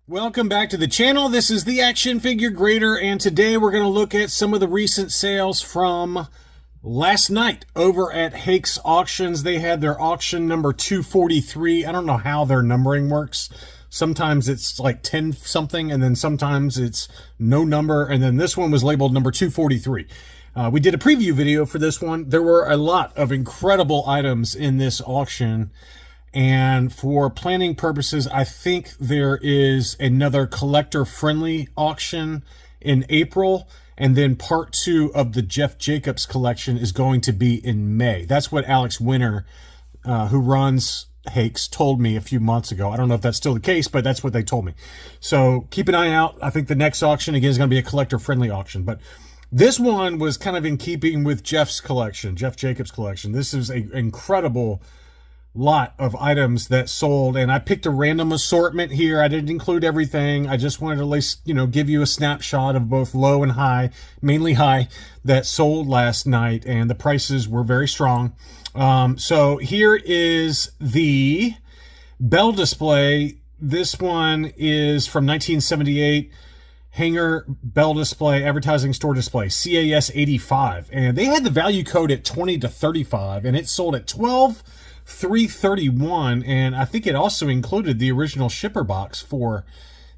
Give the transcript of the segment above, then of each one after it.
Welcome back to the channel. This is the Action Figure Grader, and today we're going to look at some of the recent sales from last night over at Hakes Auctions. They had their auction number 243. I don't know how their numbering works. Sometimes it's like 10 something, and then sometimes it's no number, and then this one was labeled number 243. We did a preview video for this one. There were a lot of incredible items in this auction. And for planning purposes, I think there is another collector-friendly auction in April. And then part 2 of the Jeff Jacobs collection is going to be in May. That's what Alex Winter, who runs Hakes, told me a few months ago. I don't know if that's still the case, but that's what they told me. So keep an eye out. I think the next auction, again, is going to be a collector-friendly auction. But this one was kind of in keeping with Jeff's collection, Jeff Jacobs' collection. This is an incredible lot of items that sold, and I picked a random assortment here. I didn't include everything. I just wanted to at least, give you a snapshot of both low and high, mainly high, that sold last night, and the prices were very strong. So here is the Bell display. This one is from 1978. Hanger Bell display, advertising store display, CAS 85, and they had the value code at 20 to 35, and it sold at 12,331, and I think it also included the original shipper box for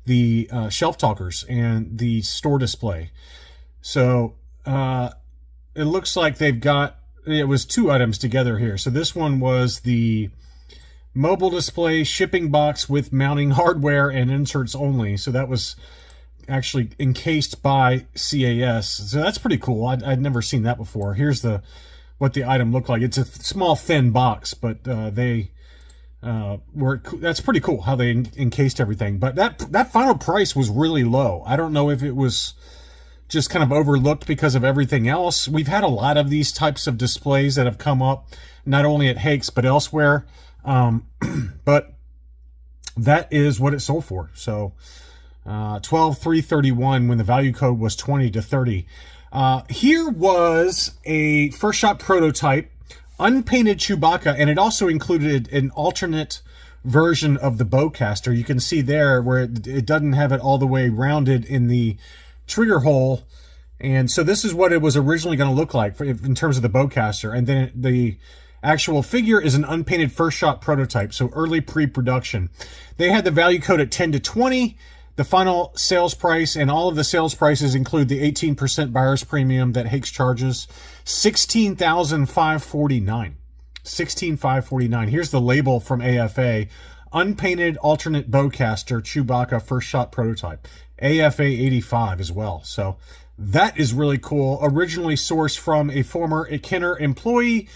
the shelf talkers and the store display. So it looks like they've got, it was 2 items together here. So this one was the mobile display shipping box with mounting hardware and inserts only. So that was actually encased by CAS. So that's pretty cool. I'd never seen that before. Here's what the item looked like. It's a small, thin box, but that's pretty cool how they encased everything. But that final price was really low. I don't know if it was just kind of overlooked because of everything else. We've had a lot of these types of displays that have come up, not only at Hakes, but elsewhere. But that is what it sold for. So 12,331 when the value code was 20 to 30. Here was a first shot prototype, unpainted Chewbacca, and it also included an alternate version of the bowcaster. You can see there where it doesn't have it all the way rounded in the trigger hole. And so this is what it was originally going to look like in terms of the bowcaster. And then the actual figure is an unpainted first shot prototype, so early pre-production. They had the value code at 10 to 20. The final sales price, and all of the sales prices include the 18% buyer's premium that Hakes charges, $16,549. $16,549. Here's the label from AFA. Unpainted alternate bowcaster Chewbacca first shot prototype. AFA 85 as well. So that is really cool. Originally sourced from a former Kenner employee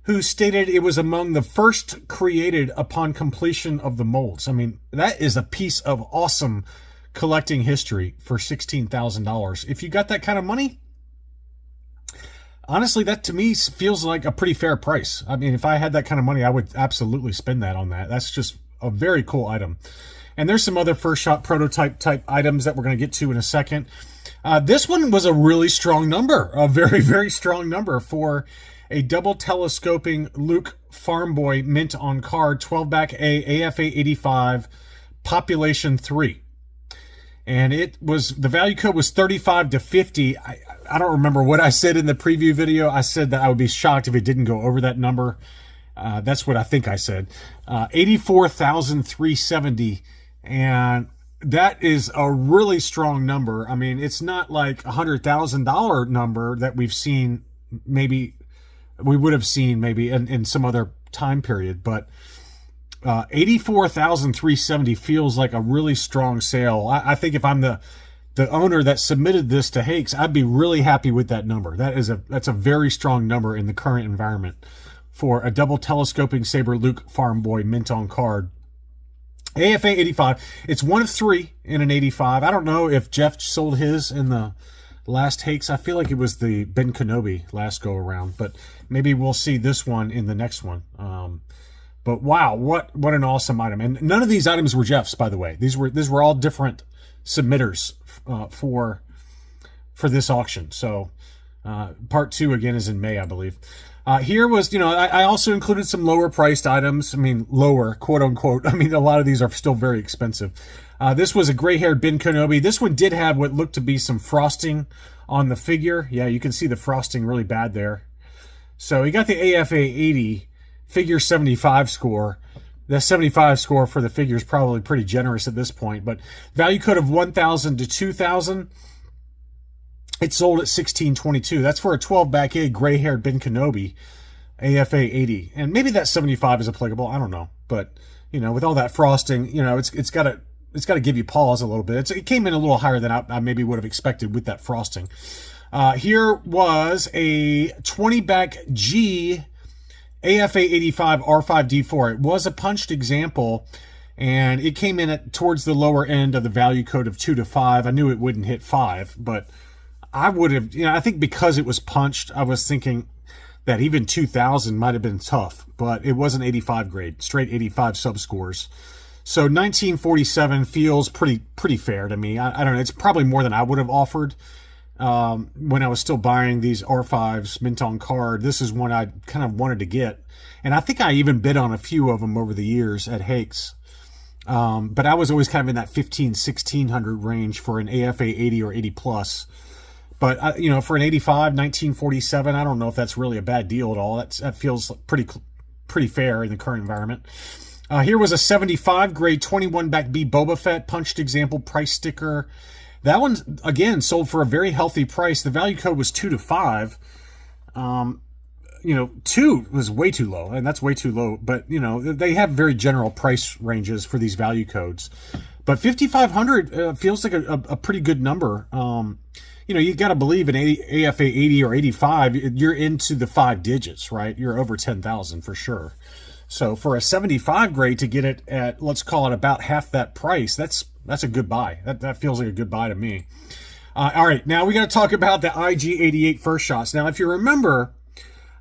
who stated it was among the first created upon completion of the molds. I mean, that is a piece of awesome collecting history for $16,000. If you got that kind of money, honestly, that to me feels like a pretty fair price. I mean, if I had that kind of money, I would absolutely spend that on that. That's just a very cool item. And there's some other first shot prototype type items that we're going to get to in a second. This one was a really strong number, a very, very strong number for a double telescoping Luke Farm Boy mint on card, 12-back A, AFA 85, population 3. And the value code was 35 to 50. I don't remember what I said in the preview video. I said that I would be shocked if it didn't go over that number. That's what I think I said. 84,370. And that is a really strong number. I mean, it's not like a $100,000 number that we've seen, maybe we would have seen maybe in some other time period, but 84,370 feels like a really strong sale. I think if I'm the owner that submitted this to Hakes, I'd be really happy with that number. That's a very strong number in the current environment for a double telescoping Saber Luke Farm Boy mint on card. AFA 85. It's one of 3 in an 85. I don't know if Jeff sold his in the last Hakes. I feel like it was the Ben Kenobi last go around, but maybe we'll see this one in the next one. But wow, what an awesome item! And none of these items were Jeff's, by the way. These were all different submitters for this auction. So Part 2 again is in May, I believe. Here was, I also included some lower priced items. I mean, lower, quote unquote. I mean, a lot of these are still very expensive. This was a gray-haired Ben Kenobi. This one did have what looked to be some frosting on the figure. Yeah, you can see the frosting really bad there. So he got the AFA 80 figure 75 score. The 75 score for the figure is probably pretty generous at this point, but value code of 1,000 to 2,000. It sold at $16.22. That's for a 12-back A gray-haired Ben Kenobi, AFA 80. And maybe that 75 is applicable. I don't know. But, with all that frosting, it's got to give you pause a little bit. It came in a little higher than I maybe would have expected with that frosting. Here was a 20-back G AFA 85 R5D4. It was a punched example, and it came in towards the lower end of the value code of 2 to 5. I knew it wouldn't hit 5, but I would have, I think because it was punched, I was thinking that even 2,000 might have been tough, but it was an 85 grade, straight 85 subscores. So 1947 feels pretty fair to me. I don't know. It's probably more than I would have offered when I was still buying these R5s mint on card. This is one I kind of wanted to get. And I think I even bid on a few of them over the years at Hakes. But I was always kind of in that 1,500-1,600 range for an AFA 80 or 80 plus. But, for an 85, 1947, I don't know if that's really a bad deal at all. That feels pretty fair in the current environment. Here was a 75 grade 21 back B Boba Fett punched example price sticker. That one, again, sold for a very healthy price. The value code was 2 to 5. 2 was way too low, and that's way too low. But, they have very general price ranges for these value codes. But 5,500 feels like a pretty good number. You got to believe in AFA 80 or 85, you're into the 5 digits, right? You're over 10,000 for sure. So for a 75 grade to get it at, let's call it about half that price, that's a good buy. That feels like a good buy to me. All right, now we got to talk about the IG-88 first shots. Now, if you remember,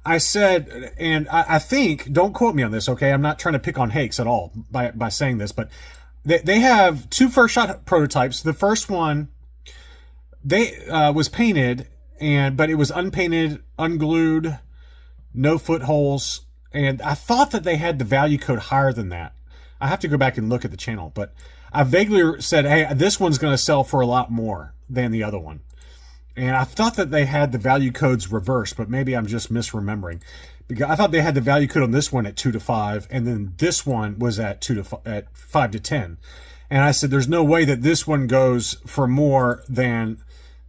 I said, and I think, don't quote me on this, okay? I'm not trying to pick on Hakes at all by saying this, but they have 2 first shot prototypes. The first one, was painted, but it was unpainted, unglued, no footholes, and I thought that they had the value code higher than that. I have to go back and look at the channel, but I vaguely said, hey, this one's going to sell for a lot more than the other one. And I thought that they had the value codes reversed, but maybe I'm just misremembering. Because I thought they had the value code on this one at 2 to 5, and then this one was at 5 to 10. And I said, there's no way that this one goes for more than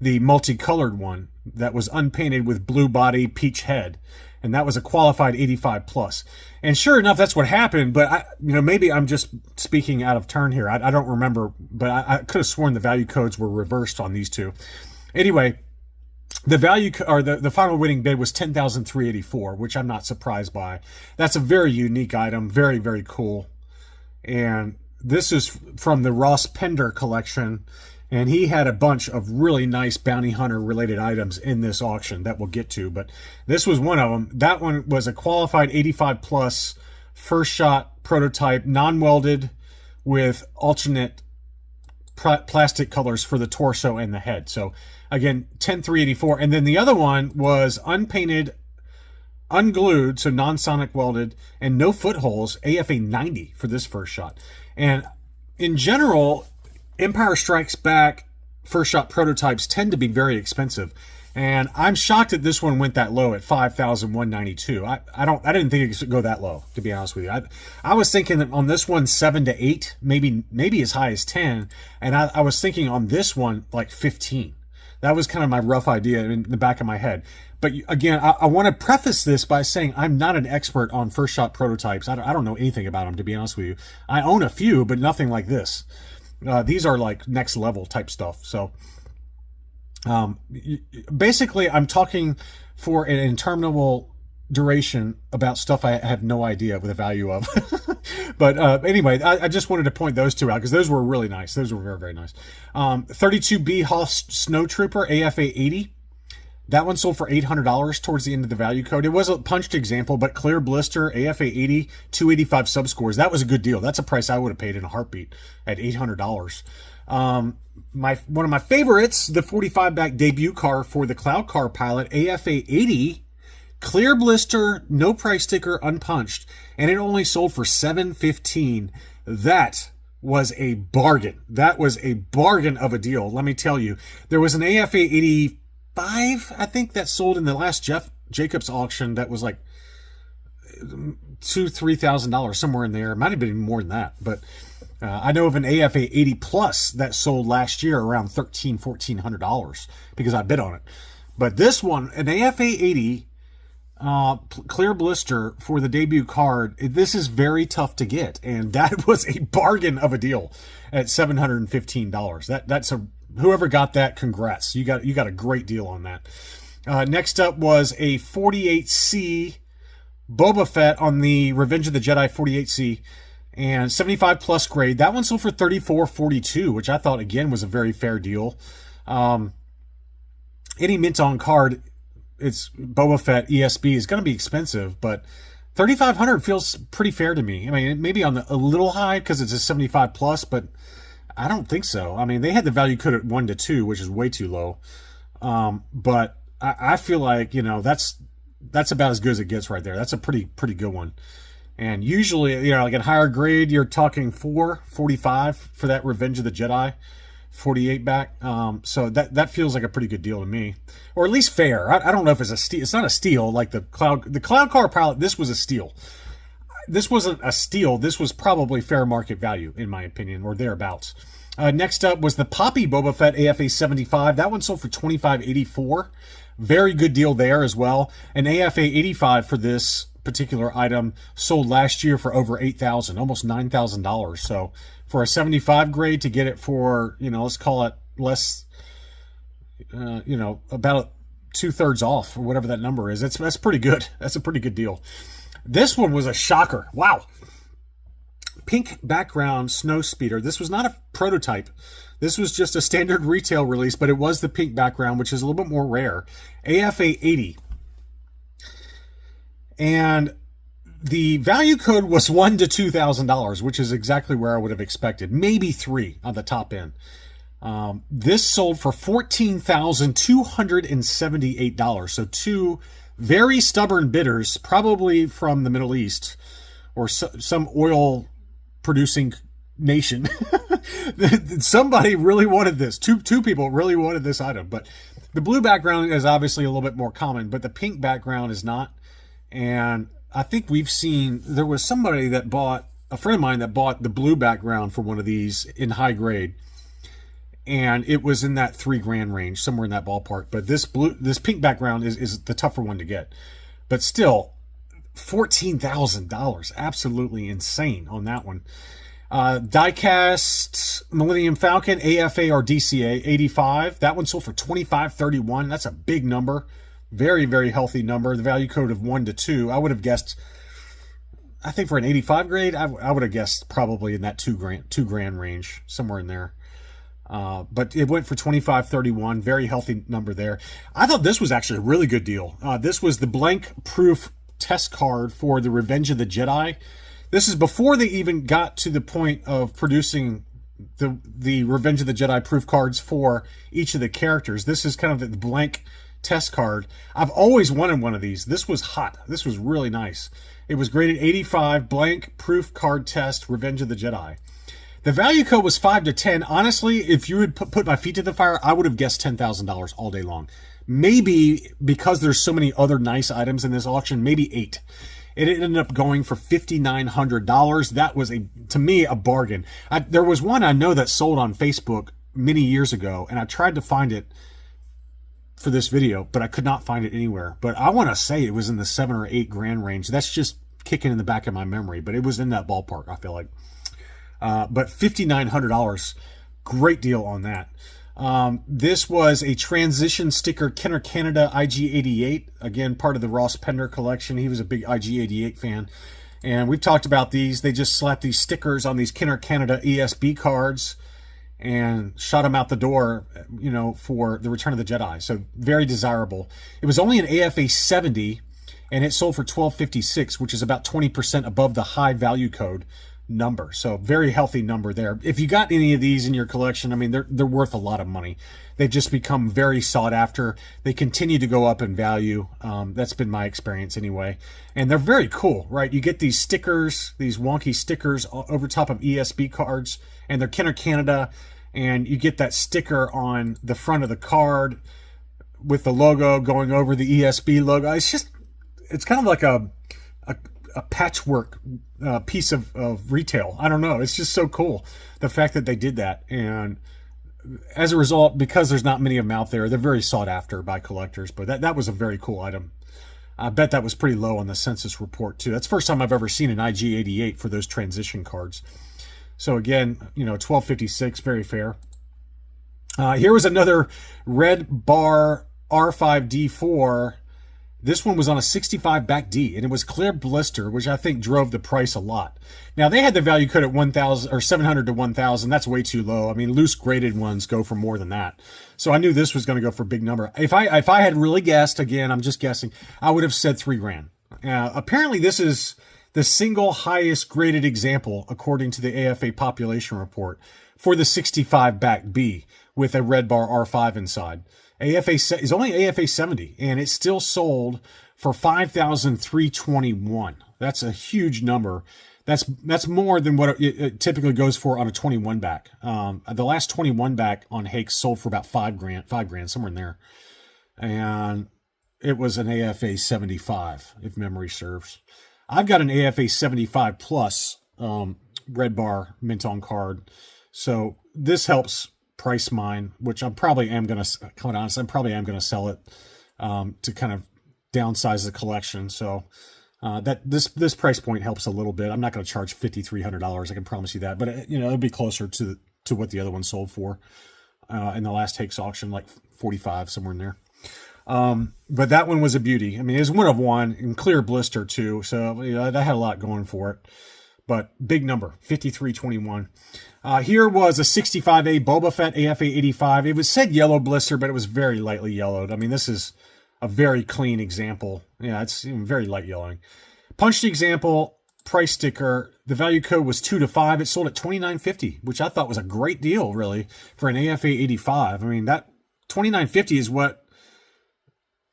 the multicolored one that was unpainted with blue body, peach head. And that was a qualified 85 plus. And sure enough, that's what happened. But maybe I'm just speaking out of turn here. I don't remember, but I could have sworn the value codes were reversed on these two. Anyway, the value or the final winning bid was 10,384, which I'm not surprised by. That's a very unique item, very, very cool. And this is from the Ross Pender collection. And he had a bunch of really nice bounty hunter related items in this auction that we'll get to. But this was one of them. That one was a qualified 85 plus first shot prototype, non-welded with alternate plastic colors for the torso and the head. So again, 10,384. And then the other one was unpainted, unglued, so non-sonic welded, and no footholes, AFA 90 for this first shot. And in general, Empire Strikes Back first shot prototypes tend to be very expensive, and I'm shocked that this one went that low at $5,192. I didn't think it could go that low, to be honest with you. I was thinking that on this one 7 to 8, maybe as high as 10, and I was thinking on this one like 15. That was kind of my rough idea in the back of my head. But again, I want to preface this by saying I'm not an expert on first shot prototypes. I don't know anything about them, to be honest with you. I own a few, but nothing like this. These are like next level type stuff. So basically, I'm talking for an interminable duration about stuff I have no idea with the value of. But anyway, I just wanted to point those two out because those were really nice. Those were very, very nice. 32B Hoth Snow Trooper AFA 80. That one sold for $800 towards the end of the value code. It was a punched example, but clear blister, AFA 80, 285 subscores. That was a good deal. That's a price I would have paid in a heartbeat at $800. One of my favorites, the 45 back debut car for the Cloud Car Pilot, AFA 80, clear blister, no price sticker, unpunched, and it only sold for $715. That was a bargain. That was a bargain of a deal. Let me tell you, there was an AFA 85, I think, that sold in the last Jeff Jacobs auction that was like $2,000-$3,000, somewhere in there. It might have been more than that, but I know of an AFA 80 plus that sold last year around $1,400 because I bid on it. But this one, an AFA 80 clear blister for the debut card, this is very tough to get, and that was a bargain of a deal at $715. That's a whoever got that, congrats. You got a great deal on that. Next up was a 48C Boba Fett on the Revenge of the Jedi 48C. And 75 plus grade. That one sold for $34.42, which I thought, again, was a very fair deal. Any mint on card, it's Boba Fett ESB, is going to be expensive, but $3,500 feels pretty fair to me. I mean, it may be on a little high because it's a 75 plus, but I don't think so. I mean, they had the value code at 1 to 2, which is way too low. But I feel like, that's about as good as it gets right there. That's a pretty good one. And usually, like at higher grade, you're talking 445 for that Revenge of the Jedi 48 back. So that feels like a pretty good deal to me, or at least fair. I don't know if it's a steal. It's not a steal like the Cloud Car Pilot. This was a steal. This wasn't a steal. This was probably fair market value, in my opinion, or thereabouts. Next up was the Poppy Boba Fett AFA 75. That one sold for $25.84. Very good deal there as well. An AFA 85 for this particular item sold last year for over $8,000, almost $9,000. So for a 75 grade to get it for, let's call it less, about 2/3 off or whatever that number is. That's pretty good. That's a pretty good deal. This one was a shocker. Wow. Pink background snow speeder. This was not a prototype. This was just a standard retail release, but it was the pink background, which is a little bit more rare. AFA 80. And the value code was $1,000 to $2,000, which is exactly where I would have expected. Maybe $3,000 on the top end. This sold for $14,278. So two very stubborn bidders, probably from the Middle East or some oil producing nation. Somebody really wanted this. Two people really wanted this item. But the blue background is obviously a little bit more common, but the pink background is not. And I think there was somebody that bought, a friend of mine that bought the blue background for one of these in high grade. And it was in that $3,000 range, somewhere in that ballpark. But this pink background is the tougher one to get. But still, $14,000. Absolutely insane on that one. Diecast Millennium Falcon, AFA or DCA, 85. That one sold for $25.31. That's a big number. Very, very healthy number. The value code of 1 to 2. I would have guessed, I think for an 85 grade, I would have guessed probably in that $2,000 range, somewhere in there. But it went for $25.31. Very healthy number there. I thought this was actually a really good deal. This was the blank proof test card for the Revenge of the Jedi. This is before they even got to the point of producing the Revenge of the Jedi proof cards for each of the characters. This is kind of the blank test card. I've always wanted one of these. This was hot. This was really nice. It was graded 85, blank proof card test, Revenge of the Jedi. The value code was 5 to 10. Honestly, if you would put my feet to the fire, I would have guessed $10,000 all day long. Maybe because there's so many other nice items in this auction, maybe 8. It ended up going for $5,900. That was, to me, a bargain. There was one I know that sold on Facebook many years ago, and I tried to find it for this video, but I could not find it anywhere. But I want to say it was in the $7,000 or $8,000 range. That's just kicking in the back of my memory, but it was in that ballpark, I feel like. But $5,900, great deal on that. This was a transition sticker, Kenner Canada IG88. Again, part of the Ross Pender collection. He was a big IG88 fan. And we've talked about these. They just slapped these stickers on these Kenner Canada ESB cards and shot them out the door, for the Return of the Jedi. So very desirable. It was only an AFA 70, and it sold for $12.56, which is about 20% above the high value code. number. So very healthy number there. If you got any of these in your collection, I mean, they're worth a lot of money. They've just become very sought after. They continue to go up in value. That's been my experience anyway. And they're very cool, right? You get these stickers, these wonky stickers over top of ESB cards, and they're Kenner Canada, and you get that sticker on the front of the card with the logo going over the ESB logo. It's kind of like a patchwork piece of retail. I don't know. It's just so cool, the fact that they did that. And as a result, because there's not many of them out there, they're very sought after by collectors. But that was a very cool item. I bet that was pretty low on the census report too. That's the first time I've ever seen an IG-88 for those transition cards. So again, you know, 1256, very fair. Here was another red bar R5D4. This one was on a 65 back D, and it was clear blister, which I think drove the price a lot. Now, they had the value code at 1,000 or 700 to 1,000. That's way too low. I mean, loose graded ones go for more than that. So I knew this was going to go for a big number. If I had really guessed, again, I'm just guessing, I would have said $3,000. Apparently, this is the single highest graded example, according to the AFA population report, for the 65 back B with a red bar R5 inside. AFA is only AFA 70, and it's still sold for $5,321. That's a huge number. That's more than what it typically goes for on a 21 back. The last 21 back on Hakes sold for about $5,000, somewhere in there, and it was an AFA 75, if memory serves. I've got an AFA 75 plus red bar mint on card, so this helps price mine, which I'm probably am going to, quite honest, I'm probably am going to sell it to kind of downsize the collection. So that this price point helps a little bit. I'm not going to charge $5,300. I can promise you that, but you know, it'll be closer to what the other one sold for in the last Hakes auction, like 45, somewhere in there. But that one was a beauty. I mean, it was one of one in clear blister too. So you know, that had a lot going for it. But big number, 5321. Here was a 65A Boba Fett AFA 85. It was said yellow blister, but it was very lightly yellowed. I mean, this is a very clean example. Yeah, it's very light yellowing. Punched example, price sticker. The value code was 2 to 5. It sold at $29.50, which I thought was a great deal, really, for an AFA 85. I mean, that $29.50 is what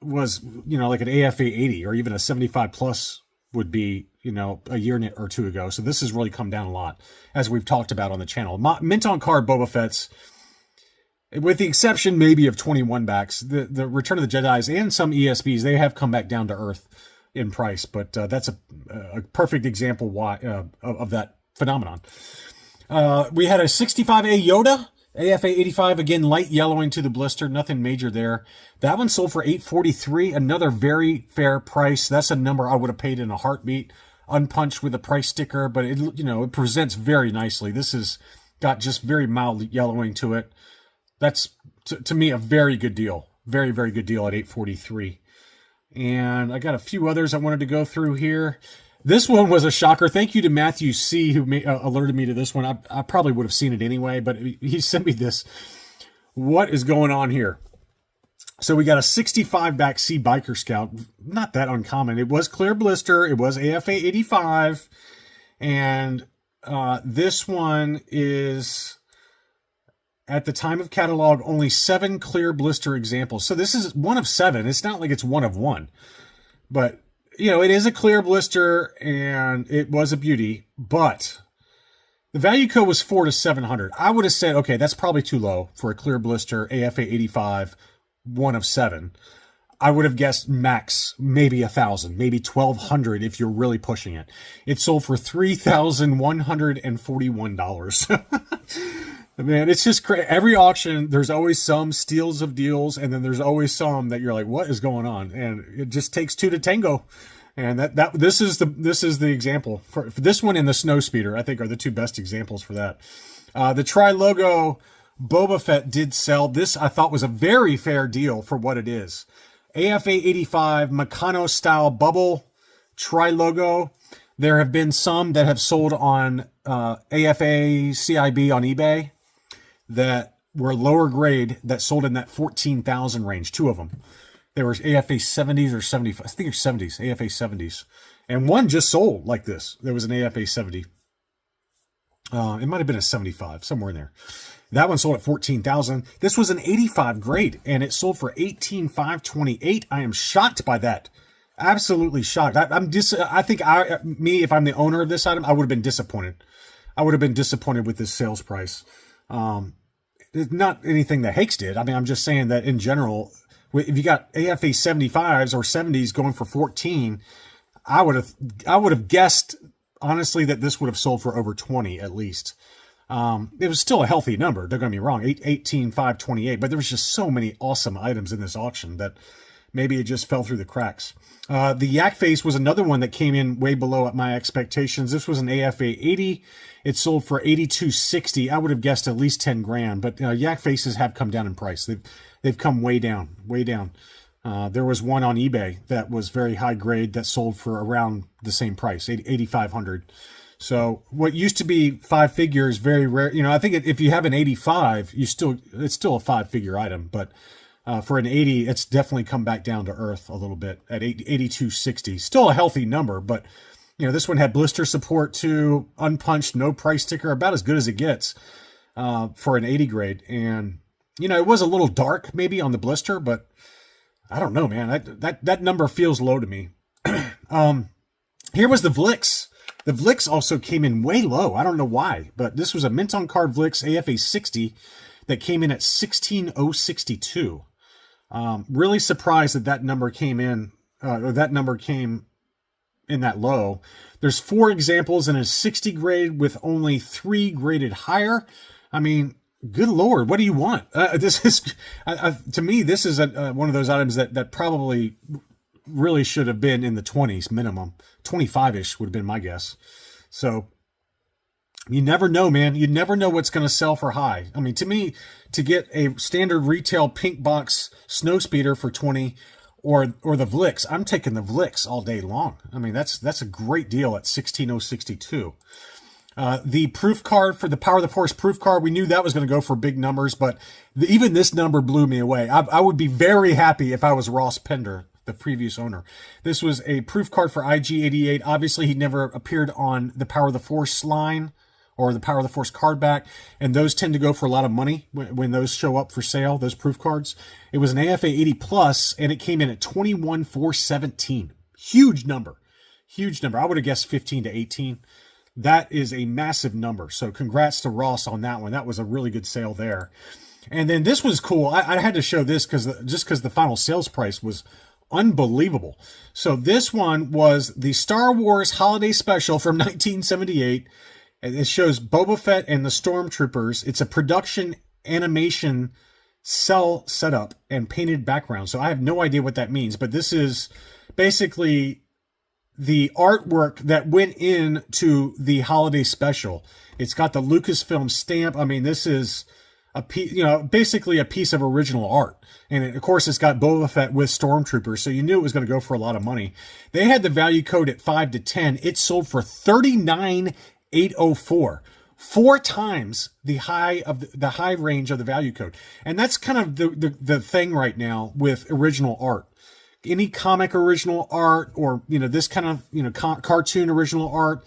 was, you know, like an AFA 80 or even a 75 plus would be, you know, a year or two ago. So this has really come down a lot, as we've talked about on the channel. Mint on card Boba Fett's, with the exception maybe of 21 backs, the Return of the Jedis and some ESBs, they have come back down to earth in price. But that's a perfect example of that phenomenon. We had a 65A Yoda AFA 85, again, light yellowing to the blister, nothing major there. That one sold for $843, another very fair price. That's a number I would have paid in a heartbeat, unpunched with a price sticker, but it, you know, it presents very nicely. This has got just very mild yellowing to it. That's, to me, a very good deal. Very, very good deal at $843. And I got a few others I wanted to go through here. This one was a shocker. Thank you to Matthew C., who alerted me to this one. I probably would have seen it anyway, but he sent me this. What is going on here? So we got a 65 back C Biker Scout. Not that uncommon. It was clear blister. It was AFA 85. And this one is, at the time of catalog, only 7 clear blister examples. So this is one of 7. It's not like it's one of one. But you know, it is a clear blister, and it was a beauty, but the value code was 4 to 700. I would have said, okay, that's probably too low for a clear blister AFA 85, one of 7. I would have guessed max maybe 1,000, maybe 1,200 if you're really pushing it. It sold for $3,141. Man, it's just crazy. Every auction, there's always some steals of deals, and then there's always some that you're like, what is going on? And it just takes 2 to tango. And this is the example for this one, and the Snowspeeder, I think, are the 2 best examples for that. The tri-logo Boba Fett did sell. This I thought was a very fair deal for what it is. AFA 85 Meccano style bubble tri-logo. There have been some that have sold on AFA CIB on eBay that were lower grade that sold in that 14,000 range. 2 of them. There was AFA 70s or 75. I think it's 70s, AFA 70s. And one just sold like this. There was an AFA 70. It might have been a 75, somewhere in there. That one sold at 14,000. This was an 85 grade, and it sold for 18,528. I am shocked by that. Absolutely shocked. I think if I'm the owner of this item, I would have been disappointed. I would have been disappointed with this sales price. It's not anything that Hakes did. I mean, I'm just saying that in general, if you got AFA 75s or 70s going for 14, I would have guessed honestly that this would have sold for over 20 at least. It was still a healthy number. Don't get me wrong, 18,528. But there was just so many awesome items in this auction that maybe it just fell through the cracks. The Yak Face was another one that came in way below my expectations. This was an AFA 80. It sold for 82.60. I would have guessed at least 10 grand. But Yak Faces have come down in price. They've come way down, way down. There was one on eBay that was very high grade that sold for around the same price, 8,500. So what used to be 5 figures, very rare. You know, I think if you have an 85, it's still a 5-figure item, but for an 80, it's definitely come back down to earth a little bit at 82.60. Still a healthy number, but you know, this one had blister support too, unpunched, no price sticker, about as good as it gets for an 80 grade. And you know, it was a little dark maybe on the blister, but I don't know, man. That number feels low to me. Here was the Vlix. The Vlix also came in way low. I don't know why, but this was a mint on card Vlix AFA 60 that came in at 16,062. Really surprised that number came in, or that number came in that low. There's 4 examples in a 60 grade with only 3 graded higher. I mean, good Lord, what do you want? This is, to me, this is one of those items that probably really should have been in the 20s minimum. 25-ish would have been my guess. So you never know, man. You never know what's going to sell for high. I mean, to me, to get a standard retail pink box snow speeder for 20 or the Vlix, I'm taking the Vlix all day long. I mean, that's a great deal at 16,062. The proof card for the Power of the Force proof card, we knew that was going to go for big numbers, but even this number blew me away. I would be very happy if I was Ross Pender, the previous owner. This was a proof card for IG-88. Obviously, he never appeared on the Power of the Force line or the Power of the Force card back, and those tend to go for a lot of money when those show up for sale, those proof cards. It was an AFA 80 plus, and it came in at 21,417. Huge number. Huge number. I would have guessed 15 to 18. That is a massive number. So congrats to Ross on that one. That was a really good sale there. And then this was cool. I had to show this because the final sales price was unbelievable. So this one was the Star Wars Holiday Special from 1978. And it shows Boba Fett and the Stormtroopers. It's a production animation cell setup and painted background. So I have no idea what that means, but this is basically the artwork that went into the holiday special. It's got the Lucasfilm stamp. I mean, this is a piece, basically a piece of original art. And of course, it's got Boba Fett with Stormtroopers, so you knew it was going to go for a lot of money. They had the value code at 5 to 10. It sold for 39,804. 4 times the high of the high range of the value code. And that's kind of the thing right now with original art. Any comic original art or, this kind of, cartoon original art,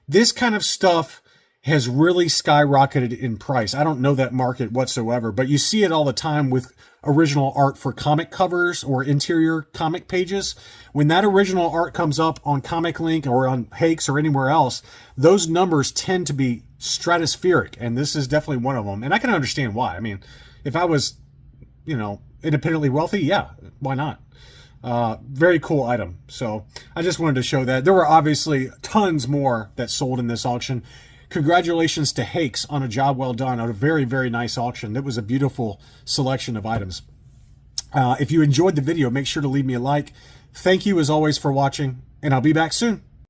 this kind of stuff has really skyrocketed in price. I don't know that market whatsoever, but you see it all the time with original art for comic covers or interior comic pages. When that original art comes up on Comic Link or on Hakes or anywhere else, those numbers tend to be stratospheric, and this is definitely one of them. And I can understand why. I mean, if I was, independently wealthy, yeah, why not? Very cool item. So I just wanted to show that. There were obviously tons more that sold in this auction. Congratulations to Hakes on a job well done on a very, very nice auction. It was a beautiful selection of items. If you enjoyed the video, make sure to leave me a like. Thank you as always for watching, and I'll be back soon.